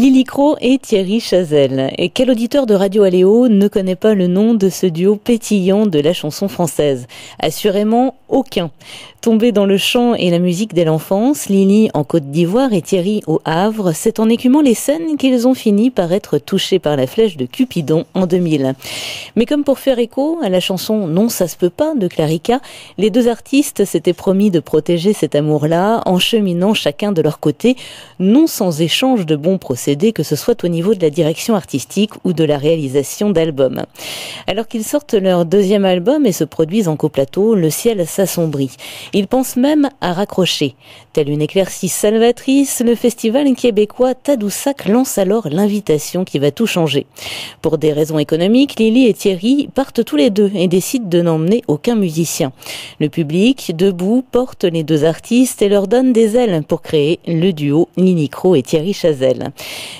Lily Crow et Thierry Chazelle. Et quel auditeur de Radio Aléo ne connaît pas le nom de ce duo pétillant de la chanson française? Assurément aucun. Tombés dans le chant et la musique dès l'enfance, Lily en Côte d'Ivoire et Thierry au Havre, c'est en écumant les scènes qu'ils ont fini par être touchés par la flèche de Cupidon en 2000. Mais comme pour faire écho à la chanson Non ça se peut pas de Clarica, les deux artistes s'étaient promis de protéger cet amour-là en cheminant chacun de leur côté, non sans échange de bons procédés, que ce soit au niveau de la direction artistique ou de la réalisation d'albums. Alors qu'ils sortent leur deuxième album et se produisent en coplateau, le ciel s'assombrit. Ils pensent même à raccrocher. Telle une éclaircie salvatrice, le festival québécois Tadoussac lance alors l'invitation qui va tout changer. Pour des raisons économiques, Lily et Thierry partent tous les deux et décident de n'emmener aucun musicien. Le public, debout, porte les deux artistes et leur donne des ailes pour créer le duo Lily Crow et Thierry Chazelle.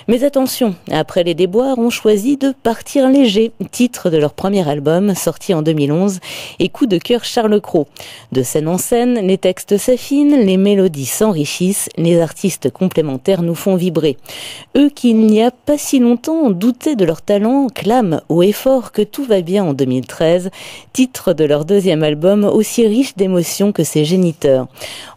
Mais attention, après les déboires, on choisit de partir léger, titre de leur premier album sorti en 2011 et coup de cœur Charles Cros. De scène en scène, les textes s'affinent, les mélodies s'enrichissent, les artistes complémentaires nous font vibrer. Eux qui, il n'y a pas si longtemps, doutaient de leur talent, clament haut et fort que tout va bien en 2013, titre de leur deuxième album aussi riche d'émotions que ses géniteurs.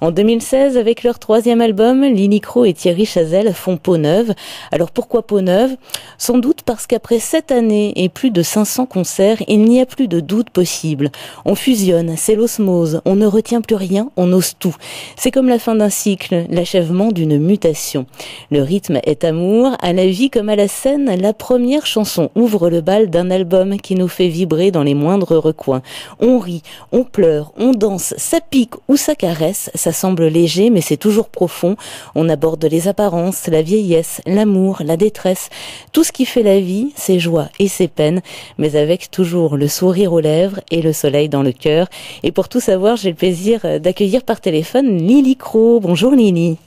En 2016, avec leur troisième album, Lily Crow et Thierry Chazelle font peau neuve. Alors pourquoi peau neuve? Sans doute parce qu'après 7 années et plus de 500 concerts, il n'y a plus de doute possible. On fusionne, c'est l'osmose, on ne retient plus rien, on ose tout. C'est comme la fin d'un cycle, l'achèvement d'une mutation. Le rythme est amour, à la vie comme à la scène, la première chanson ouvre le bal d'un album qui nous fait vibrer dans les moindres recoins. On rit, on pleure, on danse, ça pique ou ça caresse, ça semble léger mais c'est toujours profond. On aborde les apparences, la vieillesse, l'amour, la détresse, tout ce qui fait la vie, ses joies et ses peines, mais avec toujours le sourire aux lèvres et le soleil dans le cœur. Et pour tout savoir, j'ai le plaisir d'accueillir par téléphone Lily Crow. Bonjour Lily.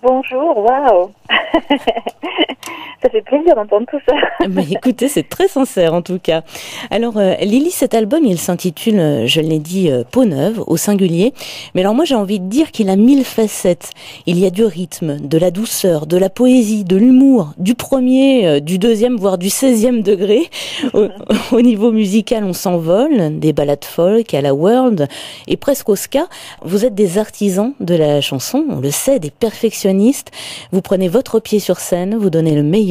Bonjour, waouh. Ça fait plaisir d'entendre tout ça. Mais écoutez, c'est très sincère en tout cas. Alors Lily, cet album, il s'intitule, je l'ai dit, Peau neuve, au singulier. Mais alors moi, j'ai envie de dire qu'il a 1000 facettes. Il y a du rythme, de la douceur, de la poésie, de l'humour, du premier, du deuxième, voire du 16e degré. Au niveau musical, on s'envole, des ballades folk à la world et presque au ska. Vous êtes des artisans de la chanson, on le sait, des perfectionnistes. Vous prenez votre pied sur scène, vous donnez le meilleur.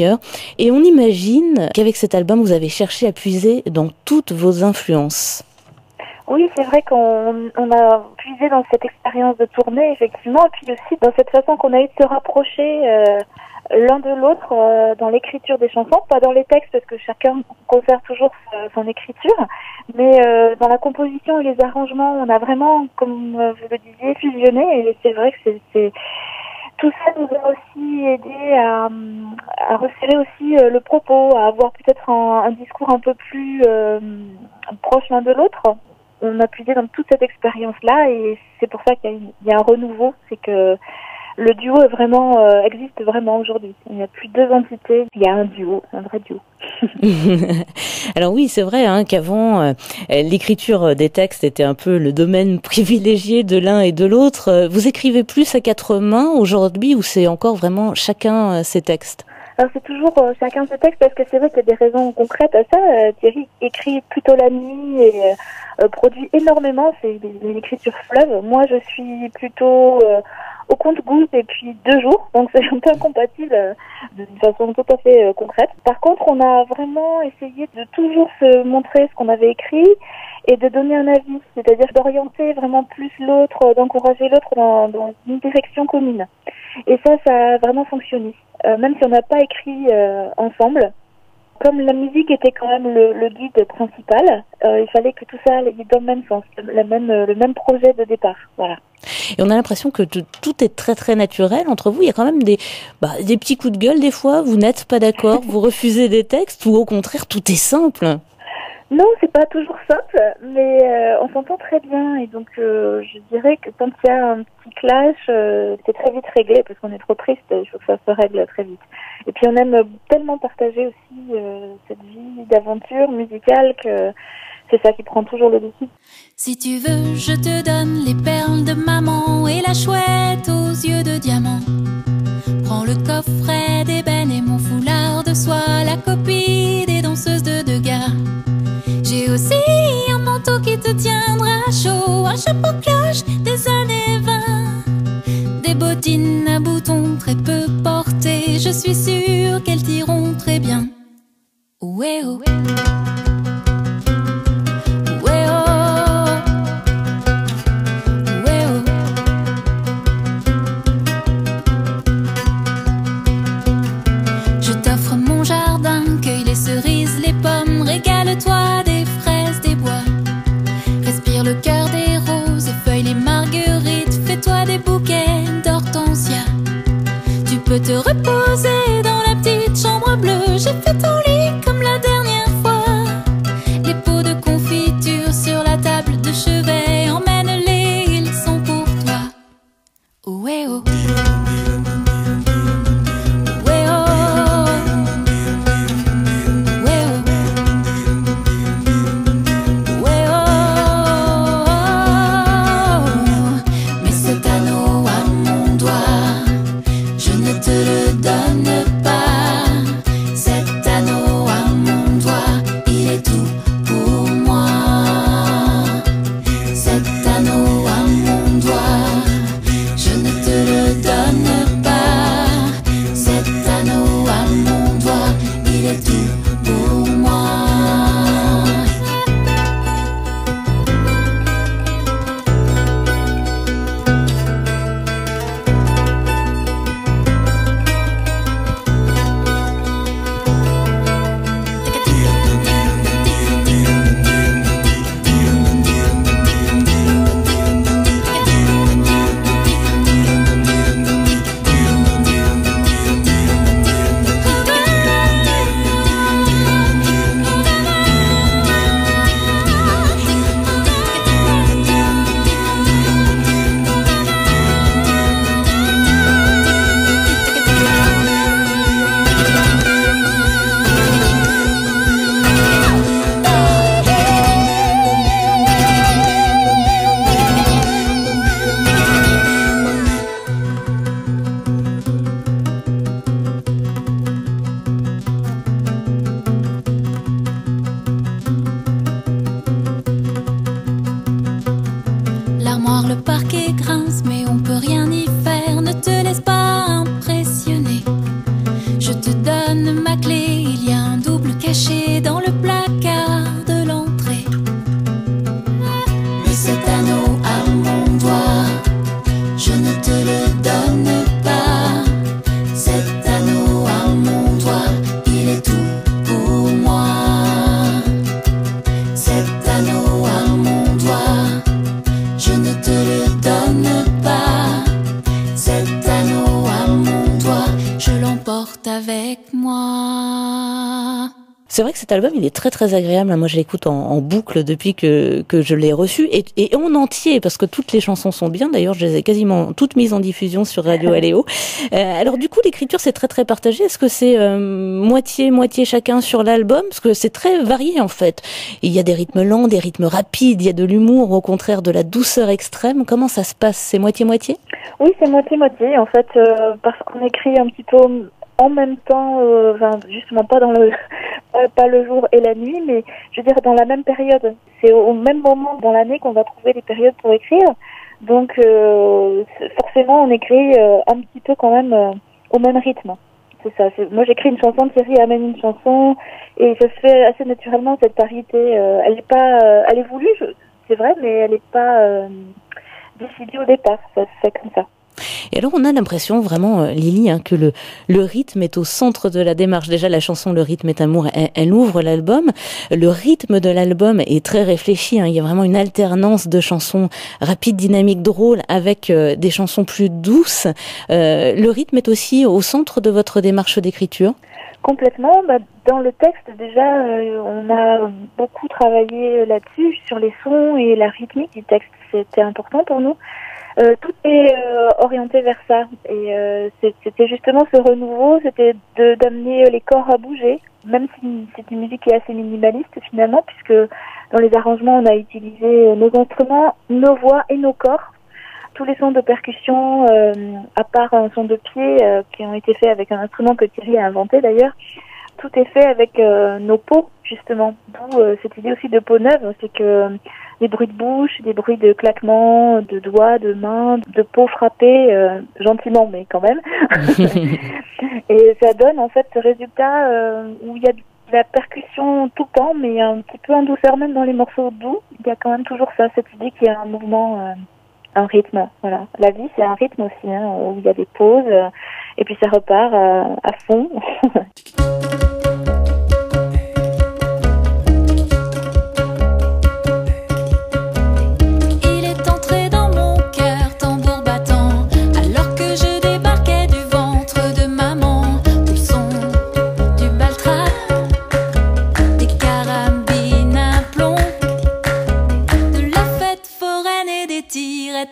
Et on imagine qu'avec cet album, vous avez cherché à puiser dans toutes vos influences. Oui, c'est vrai qu'on a puisé dans cette expérience de tournée, effectivement, et puis aussi dans cette façon qu'on a eu de se rapprocher l'un de l'autre dans l'écriture des chansons, pas dans les textes, parce que chacun conserve toujours son écriture, mais dans la composition et les arrangements, on a vraiment, comme vous le disiez, fusionné, et c'est vrai que c'est tout ça nous a aussi aidé à resserrer aussi le propos, à avoir peut-être un discours un peu plus proche l'un de l'autre. On a puisé dans toute cette expérience-là et c'est pour ça qu'il y a un renouveau, c'est que le duo est vraiment existe vraiment aujourd'hui. Il n'y a plus deux entités, il y a un duo, un vrai duo. Alors oui, c'est vrai qu'avant, l'écriture des textes était un peu le domaine privilégié de l'un et de l'autre. Vous écrivez plus à 4 mains aujourd'hui ou c'est encore vraiment chacun ses textes? Alors c'est toujours chacun ses textes parce que c'est vrai qu'il y a des raisons concrètes à ça. Thierry écrit plutôt la nuit et produit énormément, c'est une écriture fleuve. Moi je suis plutôt au compte-gouttes et puis 2 jours, donc c'est un peu incompatible de façon tout à fait concrète. Par contre, on a vraiment essayé de toujours se montrer ce qu'on avait écrit et de donner un avis, c'est-à-dire d'orienter vraiment plus l'autre, d'encourager l'autre dans une direction commune. Et ça a vraiment fonctionné. Même si on n'a pas écrit ensemble, comme la musique était quand même le guide principal, il fallait que tout ça aille dans le même sens, le même projet de départ. Voilà. Et on a l'impression que tout est très très naturel entre vous. Il y a quand même des petits coups de gueule des fois. Vous n'êtes pas d'accord, vous refusez des textes ou au contraire tout est simple. Non, c'est pas toujours simple, mais on s'entend très bien et donc je dirais que quand il y a un petit clash, c'est très vite réglé parce qu'on est trop triste, il faut que ça se règle très vite. Et puis on aime tellement partager aussi cette vie d'aventure musicale que c'est ça qui prend toujours le dessus. Si tu veux, je te donne les perles de maman et la chouette aux yeux de diamant. Prends le coffret d'ébène et mon foulard. copie des danseuses de Degas. J'ai aussi un manteau qui te tiendra chaud, un chapeau cloche des années 20, des bottines à boutons très peu portées. Je suis sûre qu'elles t'iront très bien. Ouais, oh. Ouais, oh. Ouais, oh. Je t'offre mon jardin, cueille les cerises, les pommes, régale-toi des fraises, des bois. Respire le cœur des roses, effeuille les marguerites, fais-toi des bouquets d'hortensia. Tu peux te reposer dans la petite chambre bleue, j'ai fait ton lit comme la dernière fois. Les pots de confiture sur la table de chevet, emmène-les, ils sont pour toi. Ouais, oh. Ouais, oh. Ouais, oh. Ouais, oh. Mais cet anneau à mon doigt, je ne te le donne pas. Cet anneau à mon doigt, il est tout pour moi. Cet anneau à mon doigt, je ne te le donne pas. Cet anneau à mon doigt, il est tout pour moi. L'armoire, le parquet grince, mais on peut rien y faire. Ne te laisse pas impressionner. Je te donne ma clé, il y a un double caché dans le placard de l'entrée. Mais cet anneau à mon doigt, je ne te le donne pas. Cet anneau à mon doigt, il est tout pour moi. Cet anneau à mon doigt, je ne te le donne pas. Cet anneau à mon doigt, je l'emporte avec moi. C'est vrai que cet album, il est très très agréable. Moi, je l'écoute en boucle depuis que je l'ai reçu et en entier, parce que toutes les chansons sont bien. D'ailleurs, je les ai quasiment toutes mises en diffusion sur Radio Aléo. Alors du coup, l'écriture, c'est très très partagé. Est-ce que c'est moitié chacun sur l'album? Parce que c'est très varié en fait. Il y a des rythmes lents, des rythmes rapides, il y a de l'humour, au contraire de la douceur extrême. Comment ça se passe? C'est moitié-moitié? Oui, c'est moitié-moitié, en fait, parce qu'on écrit un petit peu en même temps, enfin, justement pas dans le pas le jour et la nuit, mais je veux dire dans la même période. C'est au même moment dans l'année qu'on va trouver les périodes pour écrire. Donc forcément, on écrit un petit peu quand même au même rythme. C'est ça. Moi, j'écris une chanson, Thierry amène une chanson, et ça se fait assez naturellement, cette parité. Elle est pas, elle est voulue, c'est vrai, mais elle n'est pas décidée au départ. Ça se fait comme ça. Et alors on a l'impression vraiment, Lily, que le rythme est au centre de la démarche. Déjà la chanson Le rythme est amour, elle ouvre l'album. Le rythme de l'album est très réfléchi. Il y a vraiment une alternance de chansons rapides, dynamiques, drôles, avec des chansons plus douces. Le rythme est aussi au centre de votre démarche d'écriture. Complètement. Dans le texte, déjà, on a beaucoup travaillé là-dessus, sur les sons et la rythmique du texte. C'était important pour nous. Tout est orienté vers ça. Et c'était justement ce renouveau, c'était d'amener les corps à bouger, même si c'est une musique qui est assez minimaliste finalement, puisque dans les arrangements, on a utilisé nos instruments, nos voix et nos corps. Tous les sons de percussion, à part un son de pied qui ont été faits avec un instrument que Thierry a inventé d'ailleurs, tout est fait avec nos peaux, justement. D'où cette idée aussi de peau neuve, c'est que des bruits de bouche, des bruits de claquements, de doigts, de mains, de peau frappée, gentiment, mais quand même. Et ça donne en fait ce résultat où il y a de la percussion tout le temps, mais un petit peu en douceur, même dans les morceaux doux. Il y a quand même toujours ça, cette idée qu'il y a un mouvement, un rythme. Voilà. La vie, c'est un rythme aussi, hein, où il y a des pauses, et puis ça repart à fond.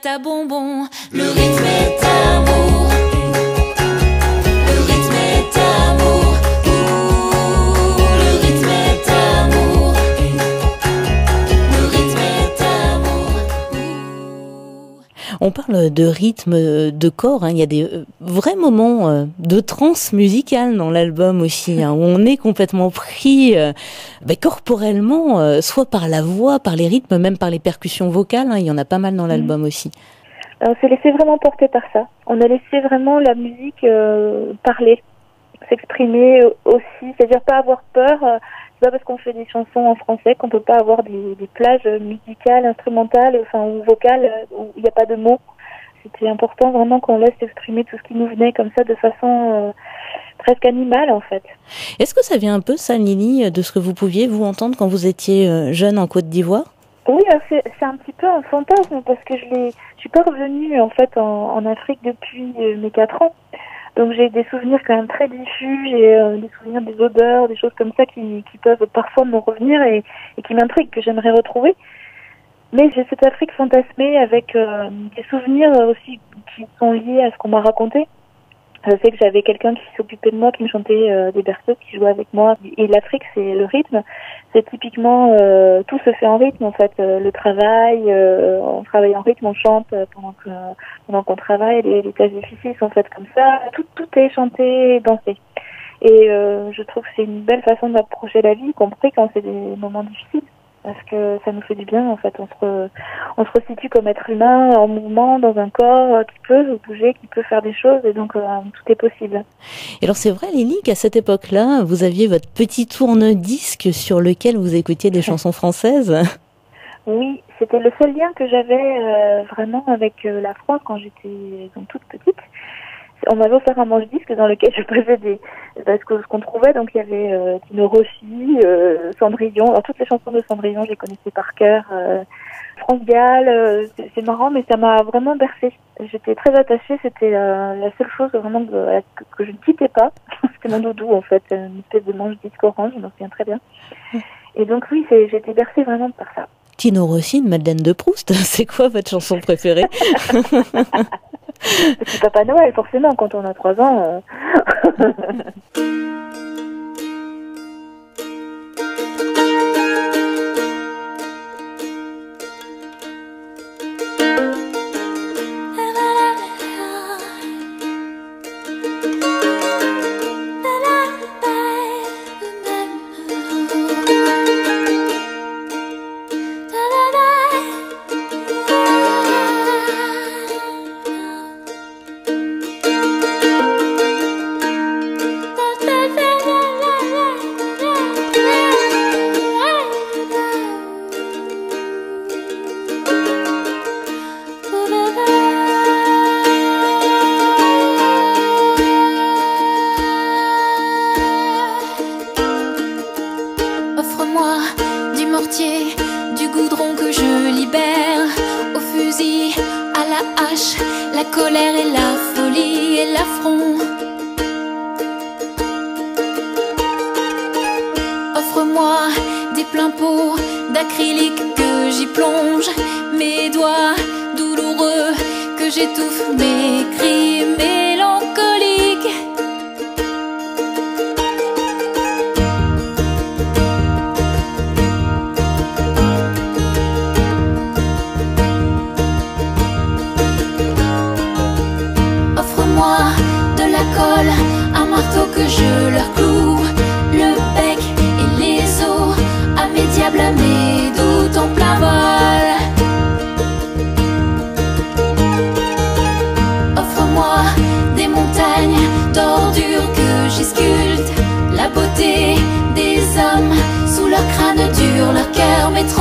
À bonbon, le rythme est amour, le rythme est amour, le rythme est amour, le rythme est amour. On parle de rythme, de corps, hein. Il y a des vrais moments de transe musicale dans l'album aussi, hein, où on est complètement pris corporellement, soit par la voix, par les rythmes, même par les percussions vocales, hein. Il y en a pas mal dans l'album aussi. On s'est laissé vraiment porter par ça. On a laissé vraiment la musique parler, s'exprimer aussi, c'est-à-dire pas avoir peur. C'est pas parce qu'on fait des chansons en français qu'on peut pas avoir des plages musicales, instrumentales, ou vocales où il n'y a pas de mots. C'était important vraiment qu'on laisse exprimer tout ce qui nous venait comme ça de façon presque animale en fait. Est-ce que ça vient un peu, ça, Lily, de ce que vous pouviez vous entendre quand vous étiez jeune en Côte d'Ivoire? Oui, c'est un petit peu un fantasme parce que je suis pas revenue en fait en Afrique depuis mes 4 ans. Donc j'ai des souvenirs quand même très diffus, j'ai des souvenirs des odeurs, des choses comme ça qui peuvent parfois me revenir et qui m'intriguent, que j'aimerais retrouver. Mais j'ai cette Afrique fantasmée avec des souvenirs aussi qui sont liés à ce qu'on m'a raconté. Je sais que j'avais quelqu'un qui s'occupait de moi, qui me chantait des berceuses, qui jouait avec moi. Et l'Afrique, c'est le rythme. C'est typiquement, tout se fait en rythme, en fait. Le travail, on travaille en rythme, on chante pendant qu'on travaille. Les tâches difficiles sont faites comme ça. Tout est chanté, dansé. Et je trouve que c'est une belle façon d'approcher la vie, y compris quand c'est des moments difficiles. Parce que ça nous fait du bien, en fait. On se resitue comme être humain, en mouvement, dans un corps qui peut bouger, qui peut faire des choses, et donc tout est possible. Et alors c'est vrai, Lily, qu'à cette époque-là, vous aviez votre petit tourne-disque sur lequel vous écoutiez des chansons françaises? Oui, c'était le seul lien que j'avais vraiment avec la France quand j'étais toute petite. On m'avait offert un manche-disque dans lequel je posais ce qu'on trouvait. Donc il y avait Tino Rossi, Cendrillon. Alors toutes les chansons de Cendrillon, je les connaissais par cœur. France Gall, c'est marrant, mais ça m'a vraiment bercée. J'étais très attachée. C'était la seule chose vraiment que je ne quittais pas. C'était mon doudou en fait, une espèce de manche-disque orange. Je m'en souviens très bien. Et donc oui, j'étais bercée vraiment par ça. Tino Rossi, une Madeleine de Proust. C'est quoi votre chanson préférée? C'est Papa Noël, forcément, quand on a 3 ans. Du goudron que je libère, au fusil, à la hache, la colère et la folie et l'affront. Offre-moi des pleins pots d'acrylique que j'y plonge, mes doigts douloureux que j'étouffe, mes cris mélancoliques. Un marteau que je leur cloue, le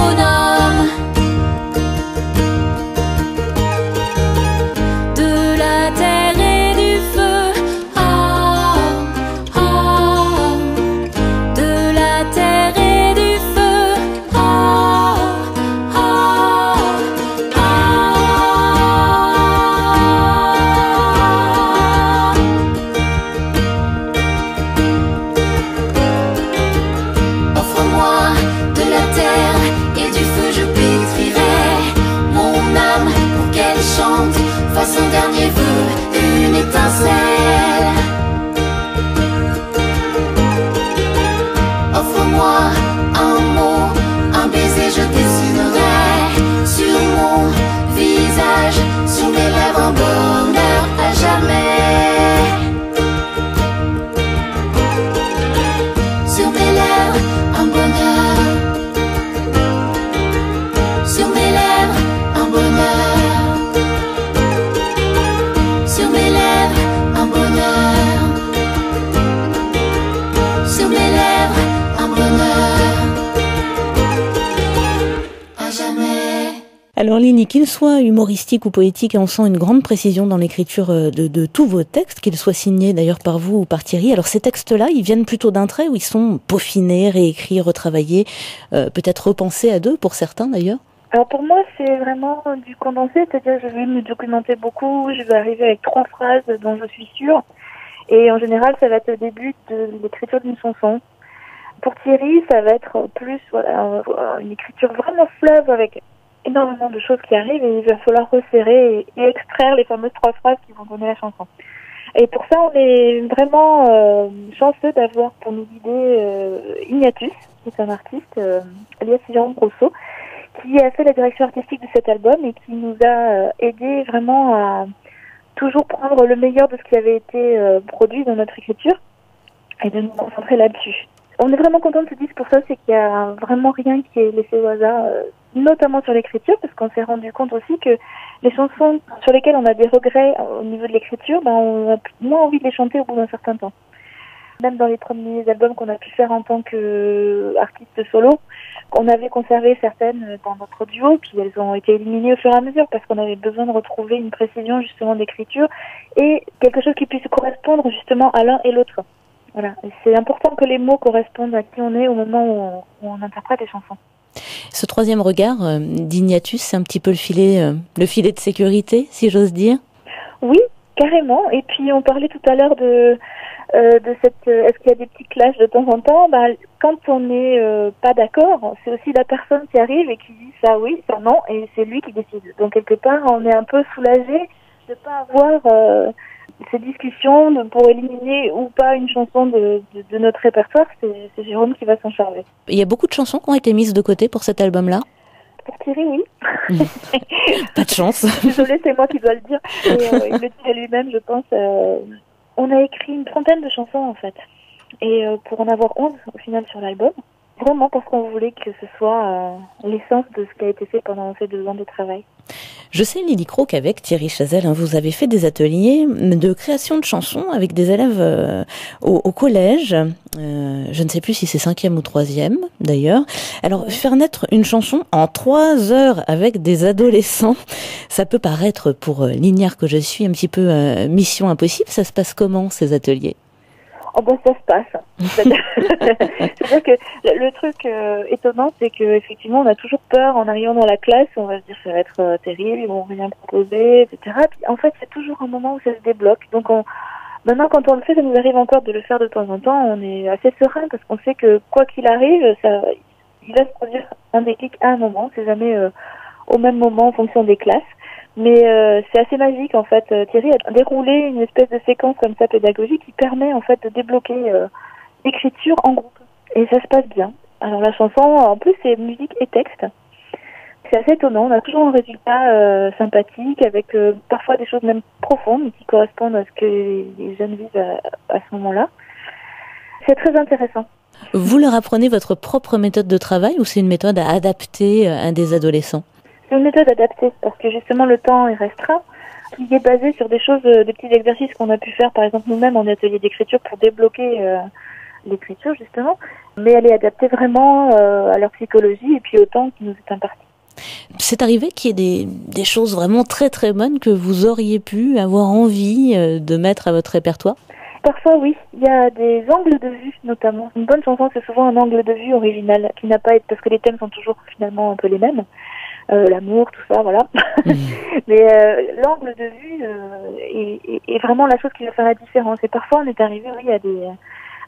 bonhomme. De la terre et du feu, ah, ah. De la terre et du feu, ah, ah, ah. Offre-moi de la terre et du feu, je pétrirai mon âme pour qu'elle chante, fasse un dernier vœu, une étincelle. Offre-moi un mot, un baiser, je dessinerai sur mon visage, sur mes lèvres, un bonheur à jamais. Sur mes lèvres, un bonheur. Sur mes lèvres, un bonheur. Sur mes lèvres, un bonheur. Sur mes lèvres, un bonheur à jamais. Alors Lini, qu'il soit humoristique ou poétique, on sent une grande précision dans l'écriture de tous vos textes, qu'ils soient signés d'ailleurs par vous ou par Thierry. Alors ces textes-là, ils viennent plutôt d'un trait ou ils sont peaufinés, réécrits, retravaillés, peut-être repensés à deux pour certains d'ailleurs? Alors pour moi, c'est vraiment du condensé, c'est-à-dire je vais me documenter beaucoup, je vais arriver avec 3 phrases dont je suis sûre. Et en général, ça va être le début de l'écriture d'une chanson. Pour Thierry, ça va être plus une écriture vraiment fleuve avec énormément de choses qui arrivent et il va falloir resserrer et extraire les fameuses 3 phrases qui vont donner la chanson. Et pour ça, on est vraiment chanceux d'avoir pour nous guider Ignatius, qui est un artiste, alias Jérôme Rousseau, qui a fait la direction artistique de cet album et qui nous a aidé vraiment à toujours prendre le meilleur de ce qui avait été produit dans notre écriture et de nous concentrer là-dessus. On est vraiment content de ce disque pour ça, c'est qu'il y a vraiment rien qui est laissé au hasard, notamment sur l'écriture, parce qu'on s'est rendu compte aussi que les chansons sur lesquelles on a des regrets au niveau de l'écriture, on a moins envie de les chanter au bout d'un certain temps. Même dans les premiers albums qu'on a pu faire en tant qu'artiste solo, on avait conservé certaines dans notre duo, puis elles ont été éliminées au fur et à mesure parce qu'on avait besoin de retrouver une précision justement d'écriture et quelque chose qui puisse correspondre justement à l'un et l'autre. Voilà, et c'est important que les mots correspondent à qui on est au moment où on interprète les chansons. Ce troisième regard d'Ignatius, c'est un petit peu le filet de sécurité, si j'ose dire? Oui, carrément. Et puis on parlait tout à l'heure de cette est-ce qu'il y a des petits clashs de temps en temps? Quand on n'est pas d'accord, c'est aussi la personne qui arrive et qui dit ça oui, ça non, et c'est lui qui décide. Donc quelque part, on est un peu soulagé de ne pas avoir ces discussions pour éliminer ou pas une chanson de notre répertoire. C'est Jérôme qui va s'en charger. Il y a beaucoup de chansons qui ont été mises de côté pour cet album-là? Pour Thierry, oui. Pas de chance. Désolée, c'est moi qui dois le dire. Et, il le dit lui-même, je pense. On a écrit une trentaine de chansons, en fait. Et pour en avoir 11, au final, sur l'album. Vraiment parce qu'on voulait que ce soit l'essence de ce qui a été fait pendant ces 2 ans de travail. Je sais, Lily Croc, qu'avec Thierry Chazelle, vous avez fait des ateliers de création de chansons avec des élèves au collège. Je ne sais plus si c'est 5e ou 3e, d'ailleurs. Alors, faire naître une chanson en 3 heures avec des adolescents, ça peut paraître, pour l'ignare que je suis, un petit peu mission impossible. Ça se passe comment, ces ateliers ? Oh ça se passe. C'est-à-dire que le truc étonnant, c'est que effectivement, on a toujours peur en arrivant dans la classe. On va se dire ça va être terrible, ils vont rien proposer, etc. Puis, en fait, c'est toujours un moment où ça se débloque. Donc, maintenant, quand on le fait, ça nous arrive encore de le faire de temps en temps. On est assez serein parce qu'on sait que quoi qu'il arrive, il va se produire un déclic à un moment. C'est jamais au même moment en fonction des classes. Mais c'est assez magique en fait. Thierry a déroulé une espèce de séquence comme ça pédagogique qui permet en fait de débloquer l'écriture en groupe. Et ça se passe bien. Alors la chanson, en plus c'est musique et texte. C'est assez étonnant. On a toujours un résultat sympathique avec parfois des choses même profondes qui correspondent à ce que les jeunes vivent à ce moment-là. C'est très intéressant. Vous leur apprenez votre propre méthode de travail ou c'est une méthode à adapter à des adolescents ? C'est une méthode adaptée parce que justement le temps est restreint. Il est basé sur des choses, des petits exercices qu'on a pu faire par exemple nous-mêmes en atelier d'écriture pour débloquer l'écriture justement, mais elle est adaptée vraiment à leur psychologie et puis au temps qui nous est imparti. C'est arrivé qu'il y ait des choses vraiment très très bonnes que vous auriez pu avoir envie de mettre à votre répertoire? Parfois oui, il y a des angles de vue notamment. Une bonne chanson c'est souvent un angle de vue original qui n'a pas été, parce que les thèmes sont toujours finalement un peu les mêmes. L'amour, tout ça, voilà. Mais l'angle de vue est vraiment la chose qui va faire la différence. Et parfois, on est arrivé, oui,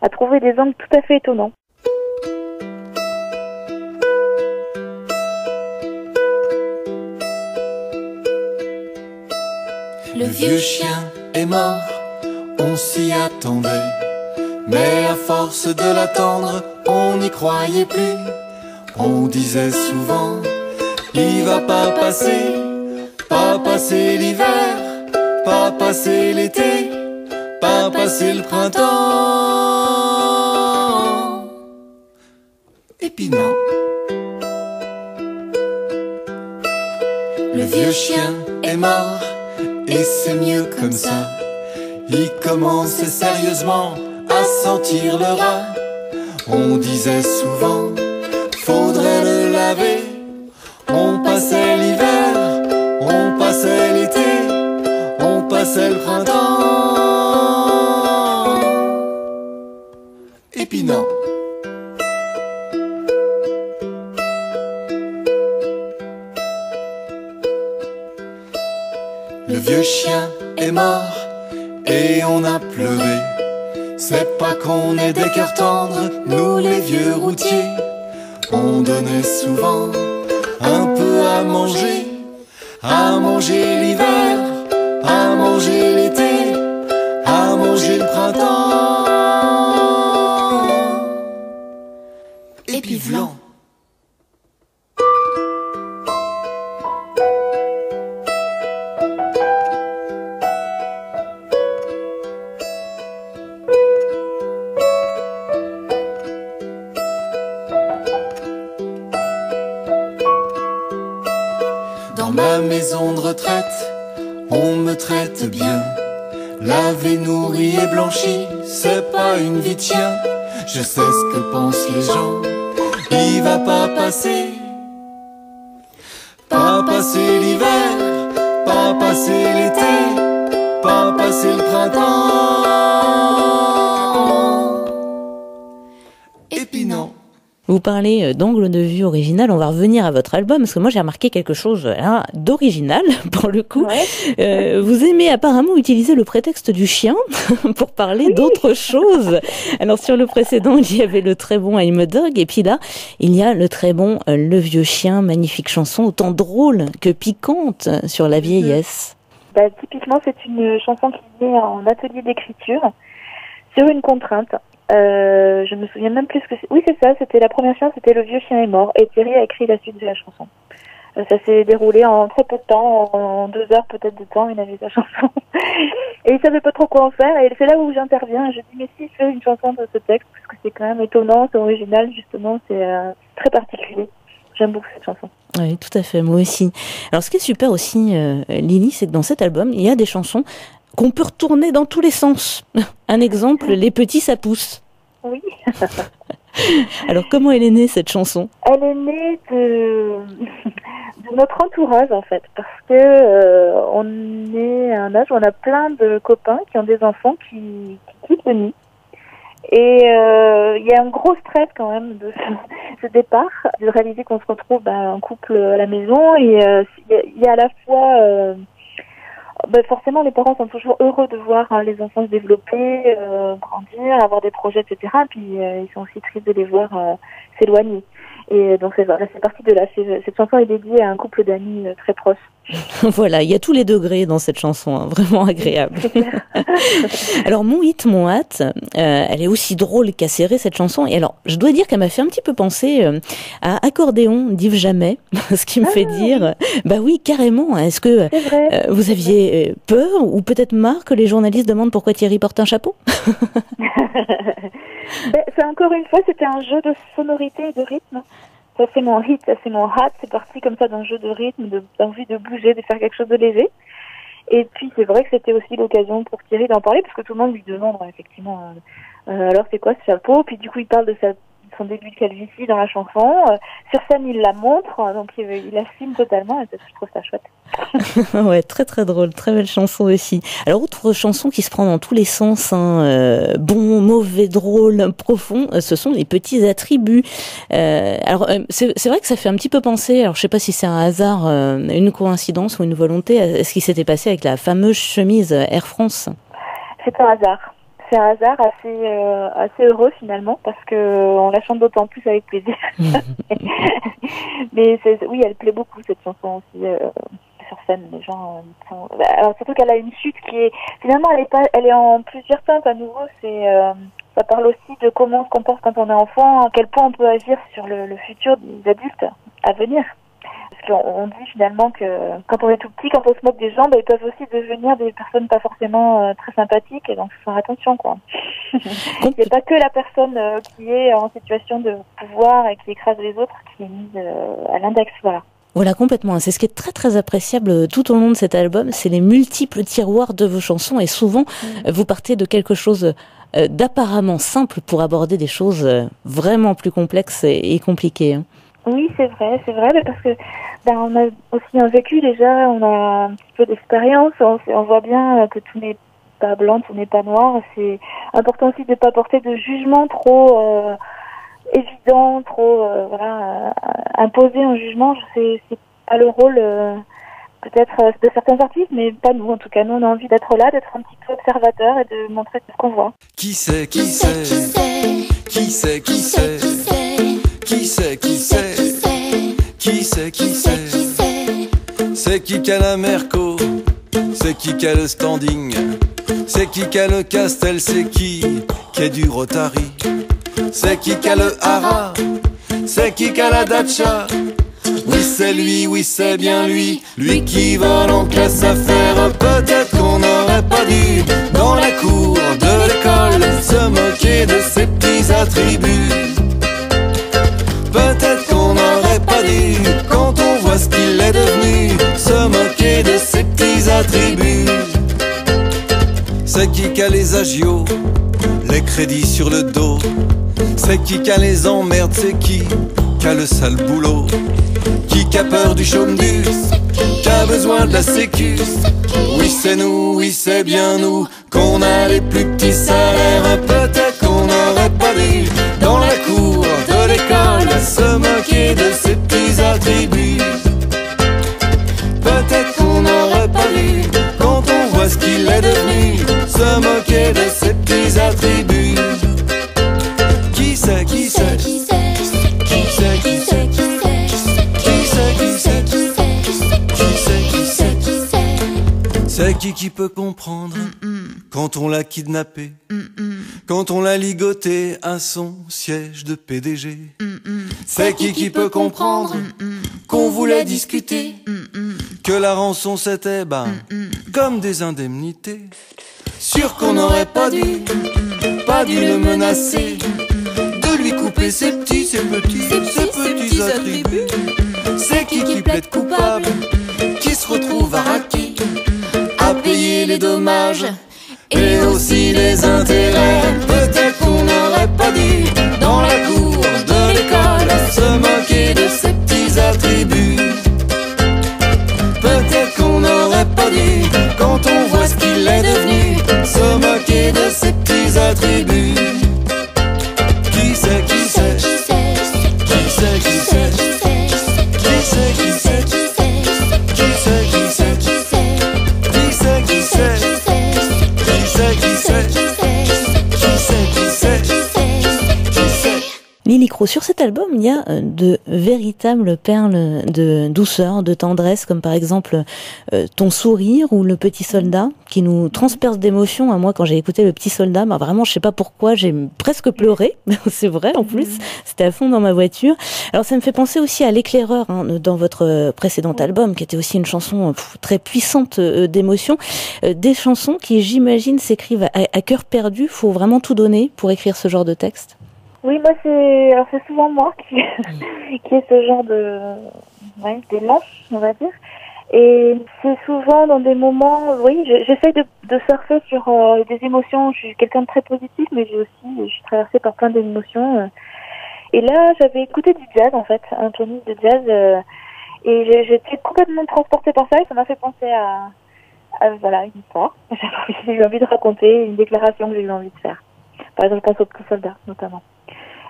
à trouver des angles tout à fait étonnants. Le vieux chien est mort, on s'y attendait. Mais à force de l'attendre, on n'y croyait plus. On disait souvent, il va pas passer l'hiver, pas passer l'été, pas passer le printemps. Et puis non. Le vieux chien est mort, et c'est mieux comme ça. Il commençait sérieusement à sentir le rat. On disait souvent, faudrait le laver. On passait l'hiver, on passait l'été, on passait le printemps. Et puis non. Le vieux chien est mort et on a pleuré. C'est pas qu'on ait des cœurs tendres, nous les vieux routiers. On donnait souvent un peu à manger l'hiver, à manger l'été, à manger le printemps. Et puis v'lan. Dans ma maison de retraite, on me traite bien. Lavé, nourri et blanchi, c'est pas une vie de chien. Je sais ce que pensent les gens, il va pas passer l'hiver, pas passer l'été, pas passer le printemps. Et puis non. Vous parlez d'angle de vue original, on va revenir à votre album, parce que moi j'ai remarqué quelque chose là, d'original, pour le coup. Ouais. Vous aimez apparemment utiliser le prétexte du chien pour parler d'autre chose. Alors sur le précédent, il y avait le très bon I'm a Dog, et puis là, il y a le très bon Le Vieux Chien, magnifique chanson, autant drôle que piquante sur la vieillesse. Typiquement, c'est une chanson qui est en atelier d'écriture, sur une contrainte. Je me souviens même plus ce que c'est. Oui, c'est ça, c'était la première chanson, c'était Le Vieux Chien est mort, et Thierry a écrit la suite de la chanson. Ça s'est déroulé en très peu de temps, en 2 heures peut-être de temps, il avait sa chanson. Et il savait pas trop quoi en faire, et c'est là où j'interviens. Je dis, mais si je fais une chanson de ce texte, parce que c'est quand même étonnant, c'est original, justement, c'est très particulier. J'aime beaucoup cette chanson. Oui, tout à fait, moi aussi. Alors ce qui est super aussi, Lily, c'est que dans cet album, il y a des chansons qu'on peut retourner dans tous les sens. Un exemple, Les Petits ça pousse. Oui. Alors comment elle est née cette chanson? Elle est née de notre entourage en fait, parce que on est à un âge où on a plein de copains qui ont des enfants qui quittent le nid. Et il y a un gros stress quand même de ce départ, de réaliser qu'on se retrouve en couple à la maison, et il y a à la fois forcément les parents sont toujours heureux de voir les enfants se développer, grandir, avoir des projets, etc. Puis ils sont aussi tristes de les voir s'éloigner. Et donc c'est parti de là. Cette chanson est dédiée à un couple d'amis très proches. Voilà, il y a tous les degrés dans cette chanson, hein, vraiment agréable. Alors Mon hit, mon hâte, elle est aussi drôle qu'acérée cette chanson. Et alors, je dois dire qu'elle m'a fait un petit peu penser à Accordéon d'Yves Jamais, ce qui me fait dire, bah oui, carrément. Est-ce que vous aviez peur ou peut-être marre que les journalistes demandent pourquoi Thierry porte un chapeau? C'est encore une fois, c'était un jeu de sonorité et de rythme. Ça c'est mon hit, ça c'est mon hâte, c'est parti comme ça d'un jeu de rythme, d'envie de bouger, de faire quelque chose de léger. Et puis c'est vrai que c'était aussi l'occasion pour Thierry d'en parler, parce que tout le monde lui demande effectivement alors c'est quoi ce chapeau. Puis du coup il parle de son début de calvitie dans la chanson. Sur scène il la montre, donc il assume totalement, et je trouve ça chouette. Ouais, très très drôle, très belle chanson aussi. Alors autre chanson qui se prend dans tous les sens, bon, mauvais, drôle, profond, ce sont les petits attributs. C'est vrai que ça fait un petit peu penser, alors je sais pas si c'est un hasard, une coïncidence ou une volonté, à ce qui s'était passé avec la fameuse chemise Air France. C'est un hasard. C'est un hasard assez heureux finalement, parce que on la chante d'autant plus avec plaisir. Mais oui, elle plaît beaucoup cette chanson aussi sur scène. Les gens sont... Alors surtout qu'elle a une chute qui est finalement elle est en plusieurs teintes à nouveau. Ça parle aussi de comment on se comporte quand on est enfant, à quel point on peut agir sur le futur des adultes à venir. Parce qu'on dit finalement que quand on est tout petit, quand on se moque des gens, ils peuvent aussi devenir des personnes pas forcément très sympathiques, et donc faut faire attention, quoi. Il n'y a pas que la personne qui est en situation de pouvoir et qui écrase les autres qui est mise à l'index, voilà. Voilà, complètement. C'est ce qui est très très appréciable tout au long de cet album, c'est les multiples tiroirs de vos chansons, et souvent vous partez de quelque chose d'apparemment simple pour aborder des choses vraiment plus complexes et compliquées, hein. Oui, c'est vrai, mais parce que on a aussi un vécu déjà, on a un petit peu d'expérience, on voit bien que tout n'est pas blanc, tout n'est pas noir. C'est important aussi de ne pas porter de jugement trop évident, trop imposer un jugement. C'est pas le rôle peut-être de certains artistes, mais pas nous en tout cas. Nous on a envie d'être là, d'être un petit peu observateur et de montrer ce qu'on voit. Qui c'est, qui c'est, qui c'est, qui c'est, qui c'est, qui c'est, qui c'est, qui c'est, c'est qui a la Merco, c'est qui a le standing, c'est qui a le Castel, c'est qui est du Rotary, c'est qui a le Hara, c'est qui a la Dacia. Oui c'est lui, oui c'est bien lui, lui qui vole en classe affaires. Peut-être qu'on n'aurait pas dû, dans la cour de l'école, se moquer de ses petits attributs. Peut-être qu'on n'aurait pas dû, quand on voit ce qu'il est devenu, se moquer de ses petits attributs. C'est qui a les agios, les crédits sur le dos, c'est qui a les emmerdes, c'est qui a le sale boulot, qui a peur du chômebus, qui a besoin de la sécu. Oui c'est nous, oui c'est bien nous, qu'on a les plus petits salaires. Peut-être qu'on n'aurait pas dû, dans la cour de l'école, se moquer de ses petits attributs. Peut-être qu'on n'aurait pas dû, quand on voit ce qu'il est devenu, se moquer de ses petits attributs. Qui c'est, qui c'est, qui c'est, qui c'est, qui c'est, qui c'est qui peut comprendre quand on l'a kidnappé, quand on l'a ligoté à son siège de PDG. C'est qui peut comprendre qu'on voulait discuter, que la rançon c'était comme des indemnités. Sûr qu'on n'aurait pas dû le menacer, de lui couper ses petits attributs. C'est qui plaide coupable, qui se retrouve à raquer, à payer les dommages et aussi les intérêts. Peut-être qu'on n'aurait pas dû, dans la cour de l'école, se moquer de ses petits attributs. Peut-être qu'on n'aurait pas dû, quand on voit ce qu'il est devenu, se moquer de ses petits attributs. Qui c'est, qui c'est, qui c'est, qui c'est, qui c'est, qui c'est, qui c'est, qui c'est, qui c'est, qui c'est, qui c'est, qui c'est, Lily Crow, sur cet album, il y a de véritables perles de douceur, de tendresse, comme par exemple ton sourire ou Le Petit Soldat, qui nous transperce d'émotions. Moi, quand j'ai écouté Le Petit Soldat, vraiment, je sais pas pourquoi, j'ai presque pleuré. C'est vrai, en plus, c'était à fond dans ma voiture. Alors, ça me fait penser aussi à L'Éclaireur, dans votre précédent album, qui était aussi une chanson très puissante d'émotions. Des chansons qui, j'imagine, s'écrivent à cœur perdu. Faut vraiment tout donner pour écrire ce genre de texte. Oui, moi c'est souvent moi qui ai ce genre d'élan, on va dire. Et c'est souvent dans des moments, oui, j'essaye de surfer sur des émotions. Je suis quelqu'un de très positif, mais je suis traversée par plein d'émotions. Et là, j'avais écouté du jazz, en fait, un pianiste de jazz, et j'étais complètement transportée par ça, et ça m'a fait penser à voilà, une histoire. J'ai eu envie de raconter, une déclaration que j'ai eu envie de faire. Par exemple, je pense aux petits soldats, notamment.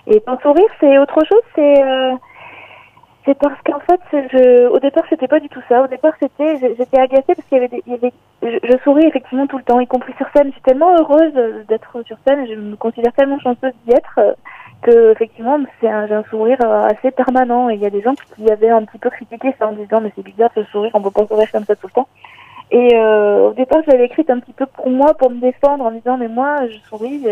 Et ton sourire, c'est autre chose, c'est parce qu'en fait, au départ, c'était pas du tout ça. Au départ, j'étais agacée parce qu'il y avait je souris effectivement tout le temps, y compris sur scène. Je suis tellement heureuse d'être sur scène, je me considère tellement chanceuse d'y être, que effectivement, j'ai un sourire assez permanent. Et il y a des gens qui avaient un petit peu critiqué ça en disant, mais c'est bizarre ce sourire, on peut pas sourire comme ça tout le temps. Et au départ, je l'avais écrite un petit peu pour moi, pour me défendre, en disant, mais moi, je souris.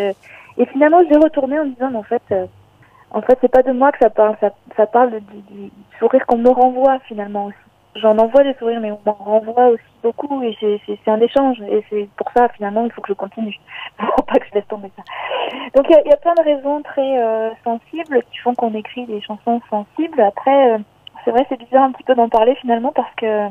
Et finalement, j'ai retourné en disant, mais en fait, c'est pas de moi que ça parle. Ça parle du sourire qu'on me renvoie finalement aussi. J'en envoie des sourires, mais on m'en renvoie aussi beaucoup, et c'est un échange. Et c'est pour ça, finalement, il faut que je continue. Pour pas que je laisse tomber ça. Donc, il y a plein de raisons très sensibles qui font qu'on écrit des chansons sensibles. Après, c'est vrai, c'est bizarre un petit peu d'en parler finalement, parce que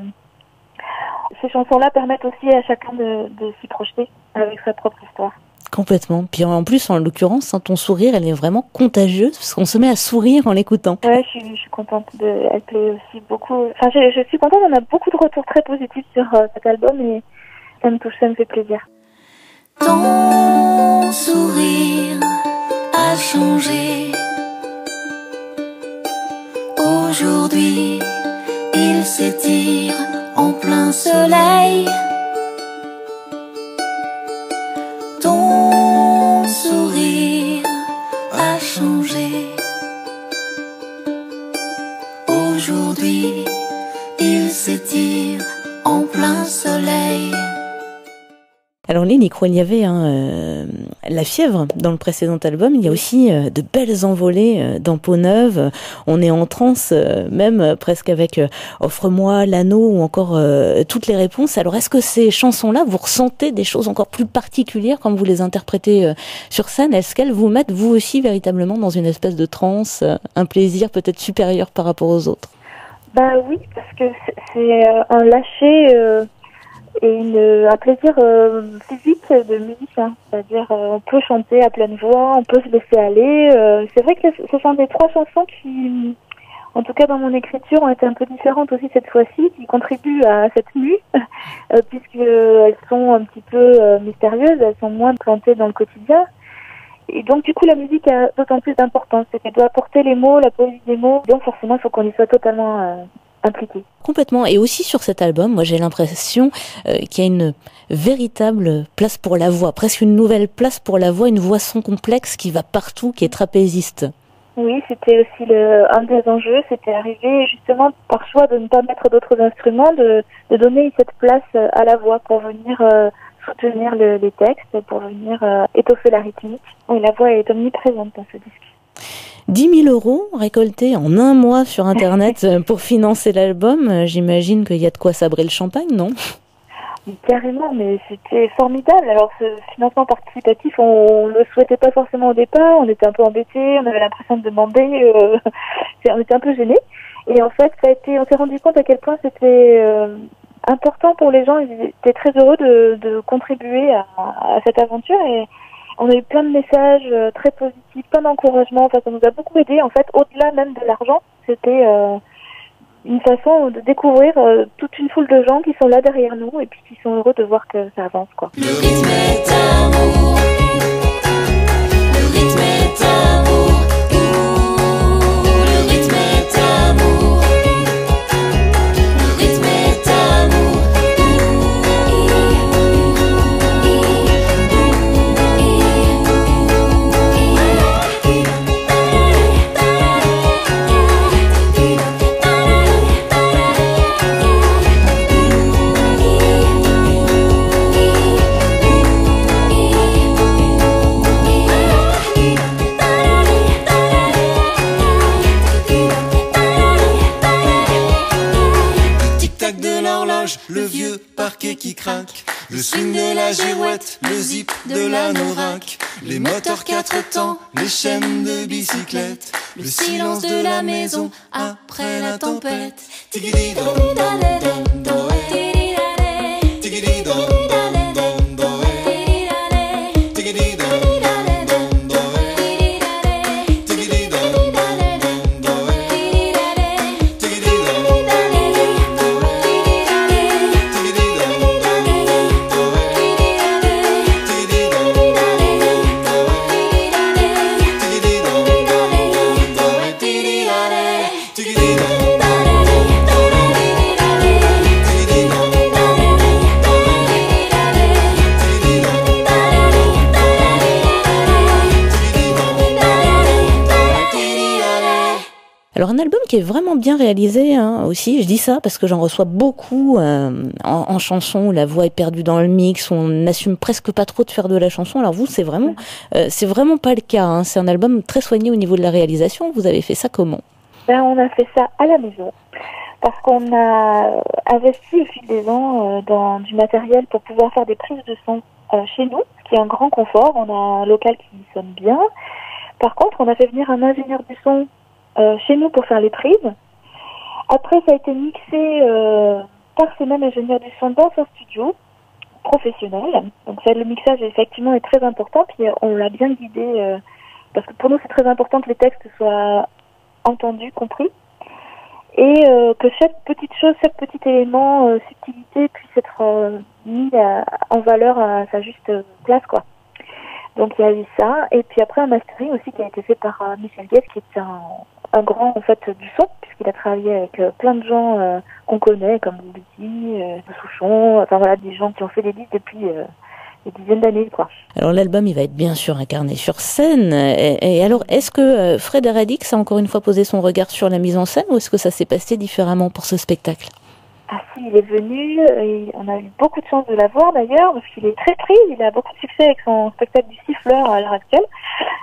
ces chansons-là permettent aussi à chacun de s'y projeter avec sa propre histoire. Complètement. Puis en plus, en l'occurrence, ton sourire, elle est vraiment contagieuse, parce qu'on se met à sourire en l'écoutant. Ouais, je suis contente. Elle plaît aussi beaucoup. Enfin, je suis contente, on a beaucoup de retours très positifs sur cet album, et ça me touche, ça me fait plaisir. Ton sourire a changé. Aujourd'hui, il s'étire en plein soleil. Ton sourire a changé. Aujourd'hui, il s'étire en plein soleil. Alors Lénie, il y avait La Fièvre dans le précédent album, il y a aussi de belles envolées dans Peau Neuve. On est en transe, même presque avec Offre-moi l'anneau ou encore Toutes les réponses. Alors est-ce que ces chansons-là, vous ressentez des choses encore plus particulières quand vous les interprétez sur scène? Est-ce qu'elles vous mettent vous aussi véritablement dans une espèce de transe, un plaisir peut-être supérieur par rapport aux autres? Bah oui, parce que c'est un lâcher et un plaisir physique de musicien. C'est-à-dire on peut chanter à pleine voix, on peut se laisser aller. C'est vrai que ce sont des trois chansons qui, en tout cas dans mon écriture, ont été un peu différentes aussi cette fois-ci, qui contribuent à cette mue, puisqu'elles sont un petit peu mystérieuses, elles sont moins plantées dans le quotidien. Et donc du coup la musique a d'autant plus d'importance, c'est qu'elle doit apporter les mots, la poésie des mots, donc forcément il faut qu'on y soit totalement impliqué. Complètement. Et aussi sur cet album, moi j'ai l'impression qu'il y a une véritable place pour la voix, presque une nouvelle place pour la voix, une voix son complexe qui va partout, qui est trapéziste. Oui, c'était aussi un des enjeux, c'était arrivé justement par choix de ne pas mettre d'autres instruments, de donner cette place à la voix pour venir soutenir les textes, pour venir étoffer la rythmique. Oui, la voix est omniprésente dans ce disque. 10 000 € récoltés en un mois sur Internet pour financer l'album. J'imagine qu'il y a de quoi sabrer le champagne, non? Carrément, mais c'était formidable. Alors ce financement participatif, on le souhaitait pas forcément au départ, on était un peu embêtés, on avait l'impression de demander, on était un peu gênés. Et en fait, on s'est rendu compte à quel point c'était important pour les gens. Ils étaient très heureux de contribuer à cette aventure, et on a eu plein de messages très positifs, plein d'encouragements. Enfin, ça nous a beaucoup aidé. En fait, au-delà même de l'argent, c'était une façon de découvrir toute une foule de gens qui sont là derrière nous et puis qui sont heureux de voir que ça avance, quoi. Le rythme est amour. Le rythme est amour. Le rythme est amour. Le rythme est amour. Le vieux parquet qui craque, le swing de la girouette, le zip de l'anorak, les moteurs quatre temps, les chaînes de bicyclette, Le silence de la maison après la tempête. Tigidi-dom, dom, dom, dom. Alors un album qui est vraiment bien réalisé aussi, je dis ça parce que j'en reçois beaucoup en chanson où la voix est perdue dans le mix, où on n'assume presque pas trop de faire de la chanson. Alors vous, c'est vraiment pas le cas. C'est un album très soigné au niveau de la réalisation. Vous avez fait ça comment ? On a fait ça à la maison parce qu'on a investi au fil des ans dans du matériel pour pouvoir faire des prises de son chez nous, ce qui est un grand confort. On a un local qui sonne bien. Par contre, on a fait venir un ingénieur du son chez nous pour faire les prises. Après, ça a été mixé par ce même ingénieur du son dans son studio professionnel. Donc ça, le mixage effectivement est très important, puis on l'a bien guidé parce que pour nous c'est très important que les textes soient entendus, compris, et que chaque petite chose, chaque petit élément, subtilité puisse être mis en valeur à sa juste place, quoi. Donc il y a eu ça, et puis après un mastering aussi qui a été fait par Michel Guest, qui est un grand en fait du son, puisqu'il a travaillé avec plein de gens qu'on connaît, comme Bouzy, Souchon, enfin voilà, des gens qui ont fait des disques depuis des dizaines d'années, quoi. Alors l'album, il va être bien sûr incarné sur scène, et alors est-ce que Fred Aradix a encore une fois posé son regard sur la mise en scène, ou est-ce que ça s'est passé différemment pour ce spectacle ? Ah si, il est venu, et on a eu beaucoup de chance de l'avoir d'ailleurs, parce qu'il est très pris, il a beaucoup de succès avec son spectacle du siffleur à l'heure actuelle,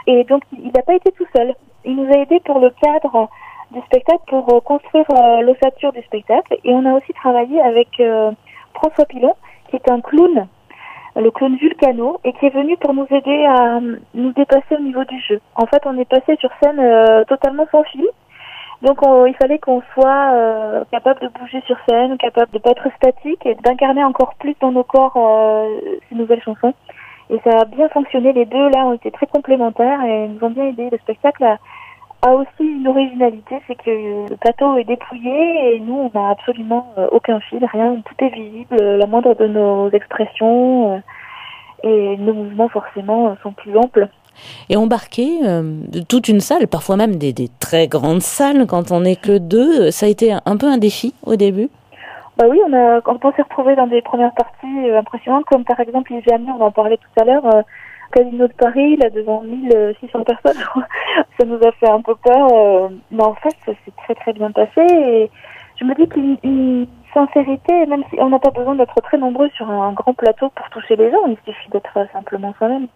et donc il n'a pas été tout seul. Il nous a aidés pour le cadre du spectacle, pour construire l'ossature du spectacle, et on a aussi travaillé avec François Pilon, qui est un clown, le clown Vulcano, et qui est venu pour nous aider à nous dépasser au niveau du jeu. En fait, on est passé sur scène totalement sans fil. Donc il fallait qu'on soit capable de bouger sur scène, capable de pas être statique et d'incarner encore plus dans nos corps ces nouvelles chansons. Et ça a bien fonctionné, les deux là ont été très complémentaires et nous ont bien aidé. Le spectacle a aussi une originalité, c'est que le plateau est dépouillé et nous on n'a absolument aucun fil, rien, tout est visible, la moindre de nos expressions et nos mouvements forcément sont plus amples. Et embarquer toute une salle, parfois même des très grandes salles, quand on n'est que deux, ça a été un peu un défi au début. Bah oui, quand on s'est retrouvés dans des premières parties impressionnantes, comme par exemple les Jamie, on en parlait tout à l'heure, Casino de Paris, là devant 1600 personnes, ça nous a fait un peu peur, mais en fait ça s'est très très bien passé et je me dis qu'une sincérité, même si on n'a pas besoin d'être très nombreux sur un grand plateau pour toucher les gens, il suffit d'être simplement soi-même.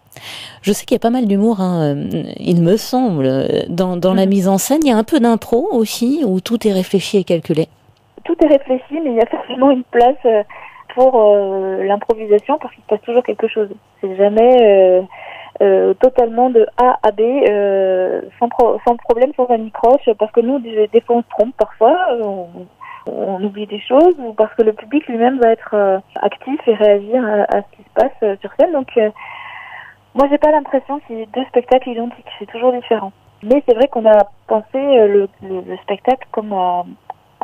Je sais qu'il y a pas mal d'humour, il me semble, dans la mise en scène. Il y a un peu d'impro aussi, où tout est réfléchi et calculé. Tout est réfléchi, mais il y a forcément une place pour l'improvisation, parce qu'il se passe toujours quelque chose. C'est jamais totalement de A à B, sans problème, sans anicroche, parce que nous, des fois, on se trompe parfois, on oublie des choses, ou parce que le public lui-même va être actif et réagir à ce qui se passe sur scène. Donc, moi, j'ai pas l'impression qu'il y ait deux spectacles identiques. C'est toujours différent. Mais c'est vrai qu'on a pensé le spectacle comme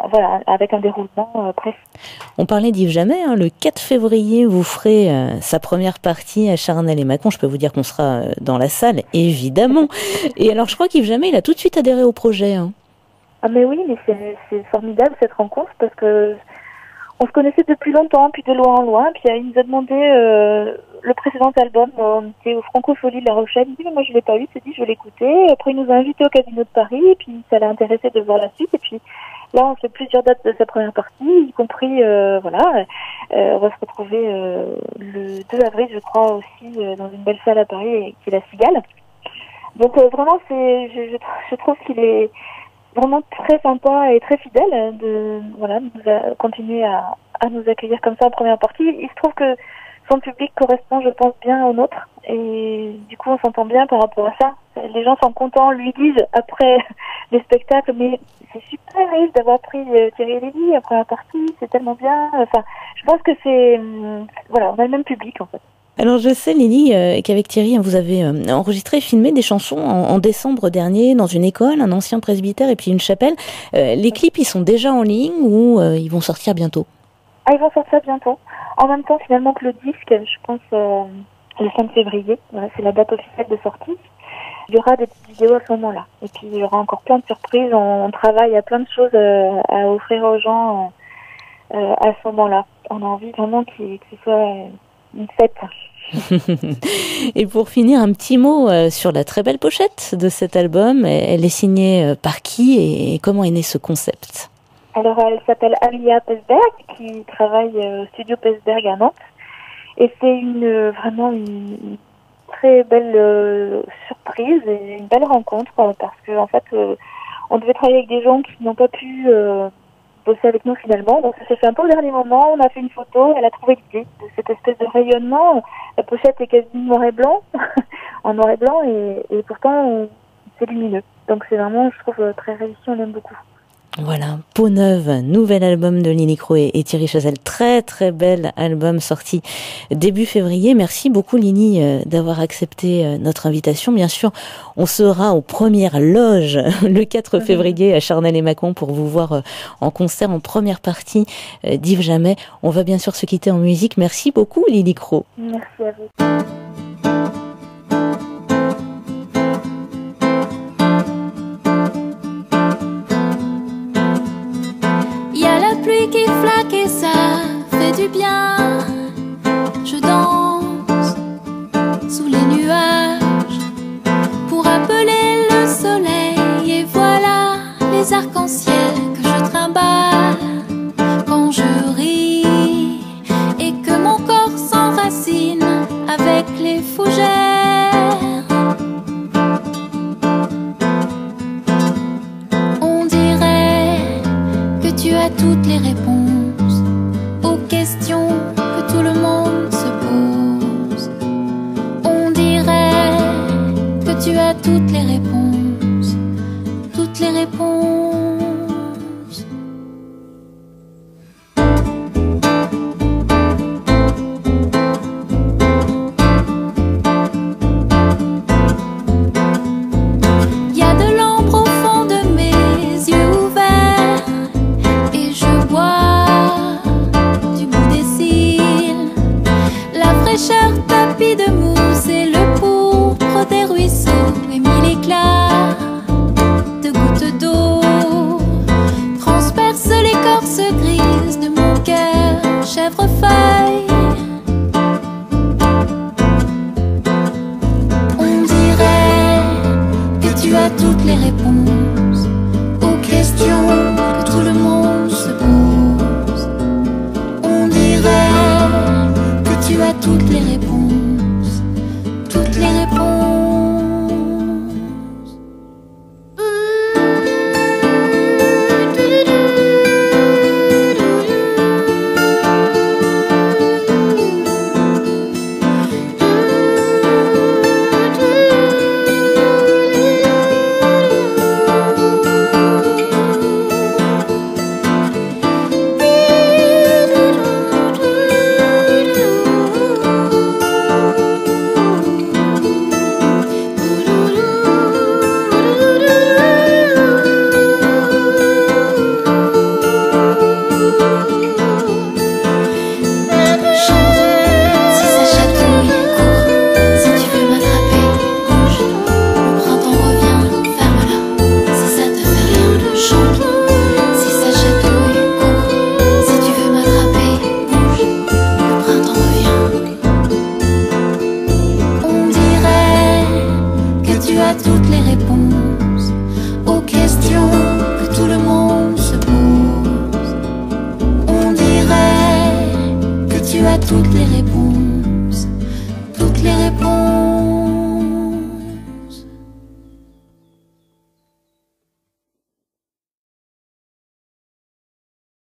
voilà, avec un déroulement précis. On parlait d'Yves Jammet, le 4 février, vous ferez sa première partie à Charnel et Mâcon. Je peux vous dire qu'on sera dans la salle, évidemment. Et alors, je crois qu'Yves Jammet, il a tout de suite adhéré au projet. Ah mais oui, mais c'est formidable cette rencontre, parce que on se connaissait depuis longtemps, puis de loin en loin, puis il nous a demandé le précédent album, on était au Francophonie de La Rochelle, il dit mais moi je l'ai pas eu, il s'est dit je vais l'écouter, après il nous a invités au Casino de Paris, et puis ça l'a intéressé de voir la suite, et puis là on fait plusieurs dates de sa première partie, y compris on va se retrouver le 2 avril je crois aussi dans une belle salle à Paris qui est la Cigale. Donc vraiment je trouve qu'il est vraiment très sympa et très fidèle de continuer à nous accueillir comme ça en première partie. Il se trouve que son public correspond, je pense, bien au nôtre, et du coup on s'entend bien par rapport à ça. Les gens sont contents, lui disent après les spectacles, mais c'est super riche d'avoir pris Thierry Lévy en première partie, c'est tellement bien. Enfin, je pense que on a le même public en fait. Alors je sais, Lily, qu'avec Thierry, vous avez enregistré et filmé des chansons en décembre dernier dans une école, un ancien presbytère et puis une chapelle. Les clips, ils sont déjà en ligne ou ils vont sortir bientôt ? Ah, ils vont sortir bientôt. En même temps, finalement, que le disque, je pense, le 5 février. Voilà, c'est la date officielle de sortie. Il y aura des petites vidéos à ce moment-là. Et puis, il y aura encore plein de surprises. On travaille à plein de choses à offrir aux gens à ce moment-là. On a envie vraiment que ce soit une fête. Et pour finir, un petit mot sur la très belle pochette de cet album. Elle est signée par qui et comment est né ce concept? Alors, elle s'appelle Alia Pesberg, qui travaille au studio Pesberg à Nantes. Et c'est vraiment une très belle surprise et une belle rencontre, parce que en fait, on devait travailler avec des gens qui n'ont pas pu bosser avec nous finalement. Donc ça s'est fait un peu au dernier moment. On a fait une photo, elle a trouvé l'idée de cette espèce de rayonnement. La pochette est quasi noir et blanc, en noir et blanc, et pourtant c'est lumineux. Donc c'est vraiment, je trouve, très réussi, on l'aime beaucoup. Voilà, Peau neuve, nouvel album de Lily Croix et Thierry Chazelle. Très très bel album sorti début février. Merci beaucoup Lily d'avoir accepté notre invitation. Bien sûr, on sera aux premières loges le 4 février à Charnay-les-Mâcon pour vous voir en concert en première partie d'Yves Jamais. On va bien sûr se quitter en musique. Merci beaucoup Lily Croix. Merci à vous. Qui flaque et ça fait du bien. Je danse sous les nuages pour appeler le soleil. Et voilà les arcs-en-ciel que je trimballe quand je ris et que mon corps s'enracine avec les fougères. On dirait que tu as toutes les réponses aux questions que tout le monde se pose. On dirait que tu as toutes les réponses, toutes les réponses. Il y a de l'ombre au fond de mes yeux ouverts et je bois du bout des cils la fraîcheur tapis de mousse et le pourpre des ruisseaux et mille éclats de gouttes d'eau transpercent l'écorce grise de mon cœur chèvrefeuille. On dirait que tu as toutes les réponses